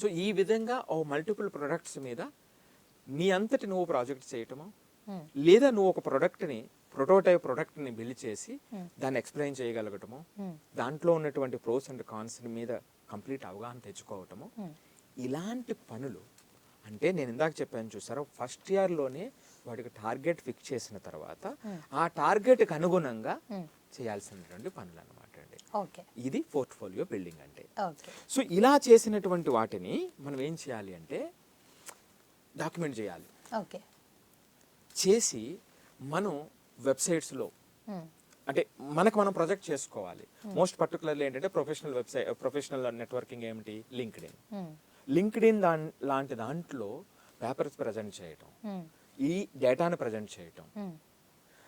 So ఈ విధంగా ఓ multiple products మీద నీ అంతటి నువ్వు ప్రాజెక్ట్ చేయటము, లేదా నువ్వు ఒక ప్రోటోటైప్ ప్రొడక్ట్ని బిల్డ్ చేసి దాన్ని ఎక్స్ప్లెయిన్ చేయగలగటము, దాంట్లో ఉన్నటువంటి ప్రోస్ అండ్ కాన్స్ మీద కంప్లీట్ అవగాహన తెచ్చుకోవటము, ఇలాంటి పనులు అంటే నేను ఇందాక చెప్పాను చూసారా, ఫస్ట్ ఇయర్లోనే వాడికి టార్గెట్ ఫిక్స్ చేసిన తర్వాత ఆ టార్గెట్కి అనుగుణంగా చేయాల్సినటువంటి పనులు అనమాట అండి. ఇది పోర్ట్ఫోలియో బిల్డింగ్ అంటే. సో ఇలా చేసినటువంటి వాటిని మనం ఏం చేయాలి అంటే డాక్యుమెంట్ చేయాలి. చేసి మనం వెబ్సైట్స్లో అంటే మనం ప్రొజెక్ట్ చేసుకోవాలి. మోస్ట్ పర్టికులర్లీ ఏంటంటే ప్రొఫెషనల్ నెట్వర్కింగ్ ఏమిటి, లింక్డ్ఇన్ లాంటి దాంట్లో పేపర్స్ ప్రజెంట్ చేయటం, ఈ డేటాను ప్రజెంట్ చేయటం,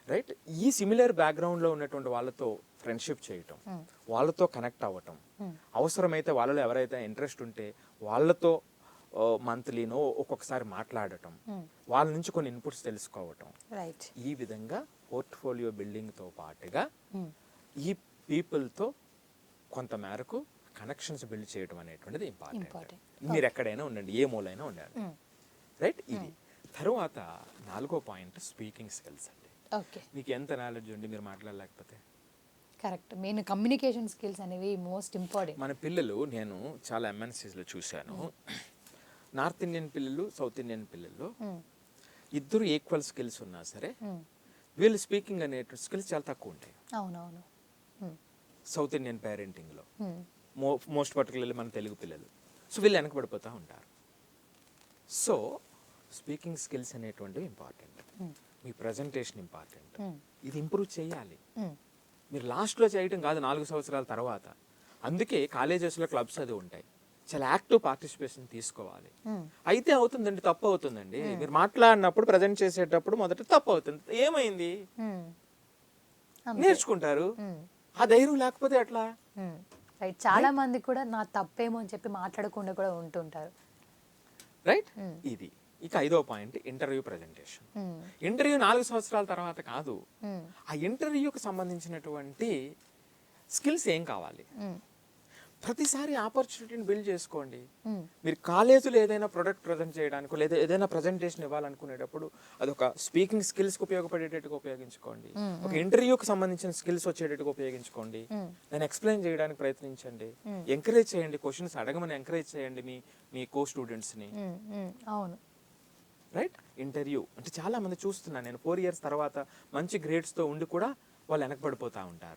రైట్, ఈ సిమిలర్ బ్యాక్గ్రౌండ్లో ఉన్నటువంటి వాళ్ళతో ఫ్రెండ్షిప్ చేయటం, వాళ్ళతో కనెక్ట్ అవ్వటం, అవసరమైతే వాళ్ళలో ఎవరైతే ఇంట్రెస్ట్ ఉంటే వాళ్ళతో మంత్లీనో ఒక్కొక్కసారి మాట్లాడటం, వాళ్ళ నుంచి కొన్ని ఇన్పుట్స్ తెలుసుకోవటం, ఈ విధంగా పోర్ట్ఫోలియో బిల్డింగ్తో పాటుగా ఈ పీపుల్తో కొంత మేరకు కనెక్షన్స్ బిల్డ్ చేయడం అనేటువంటిది ఇంపార్టెంట్. మీరు ఎక్కడైనా ఉండండి, ఏ మూలైనా ఉండండి, రైట్. ఇది తర్వాత 4వ పాయింట్ స్పీకింగ్ స్కిల్స్ అండి. మీకు ఎంత నాలెడ్జ్ ఉండి మీరు మాట్లాడలేకపోతే కరెక్ట్. మెయిన్ కమ్యూనికేషన్ స్కిల్స్ అనేవి మోస్ట్ ఇంపార్టెంట్. మన పిల్లలు నేను చాలా ఎంఎన్సీస్లో చూశాను, నార్త్ ఇండియన్ పిల్లలు, సౌత్ ఇండియన్ పిల్లలు ఇద్దరు ఈక్వల్ స్కిల్స్ ఉన్నా సరే వీళ్ళు స్పీకింగ్ అనే స్కిల్స్ చాలా తక్కువ ఉంటాయి. అవునవును. సౌత్ ఇండియన్ పేరెంటింగ్లో మోస్ట్ పర్టికులర్లీ మన తెలుగు పిల్లలు, సో వీళ్ళు వెనకబడిపోతూ ఉంటారు. సో స్పీకింగ్ స్కిల్స్ అనేటువంటివి ఇంపార్టెంట్, మీ ప్రజెంటేషన్ ఇంపార్టెంట్, ఇది ఇంప్రూవ్ చేయాలి. మీరు లాస్ట్లో చేయటం కాదు, 4 సంవత్సరాల తర్వాత. అందుకే కాలేజెస్లో క్లబ్స్ అది ఉంటాయి, చాలా యాక్టివ్ పార్టిసిపేషన్ తీసుకోవాలి. అయితే అవుతుందండి, తప్పు అవుతుందండి. మీరు మాట్లాడినప్పుడు ప్రజెంట్ చేసేటప్పుడు మొదట తప్పు అవుతుంది, ఏమైంది నేర్చుకుంటారు. ఆ ధైర్యం లేకపోతే ఎట్లా? చాలా మంది కూడా నా తప్పేమో అని చెప్పి మాట్లాడకుండా కూడా ఉంటుంటారు, రైట్. ఇది ఇక 5వ పాయింట్ ఇంటర్వ్యూ ప్రజెంటేషన్. ఇంటర్వ్యూ 4 సంవత్సరాల తర్వాత కాదు, ఆ ఇంటర్వ్యూకి సంబంధించినటువంటి స్కిల్స్ ఏం కావాలి, ప్రతిసారి ఆపర్చునిటీని బిల్డ్ చేసుకోండి. మీరు కాలేజీలో ఏదైనా ప్రొడక్ట్ ప్రజెంట్ చేయడానికి లేదా ఏదైనా ప్రజెంటేషన్ ఇవ్వాలనుకునేటప్పుడు అదొక స్పీకింగ్ స్కిల్స్కి ఉపయోగపడేటట్టుగా ఉపయోగించుకోండి, ఒక ఇంటర్వ్యూకి సంబంధించిన స్కిల్స్ వచ్చేటట్టుగా ఉపయోగించుకోండి, దాన్ని ఎక్స్ప్లెయిన్ చేయడానికి ప్రయత్నించండి, ఎంకరేజ్ చేయండి, క్వశ్చన్స్ అడగమని ఎంకరేజ్ చేయండి మీ కో స్టూడెంట్స్ని. అవును, రైట్. ఇంటర్వ్యూ అంటే చాలా మంది చూస్తున్నాను నేను 4 years తర్వాత మంచి గ్రేడ్స్తో ఉండి కూడా వాళ్ళు వెనకబడిపోతూ ఉంటారు.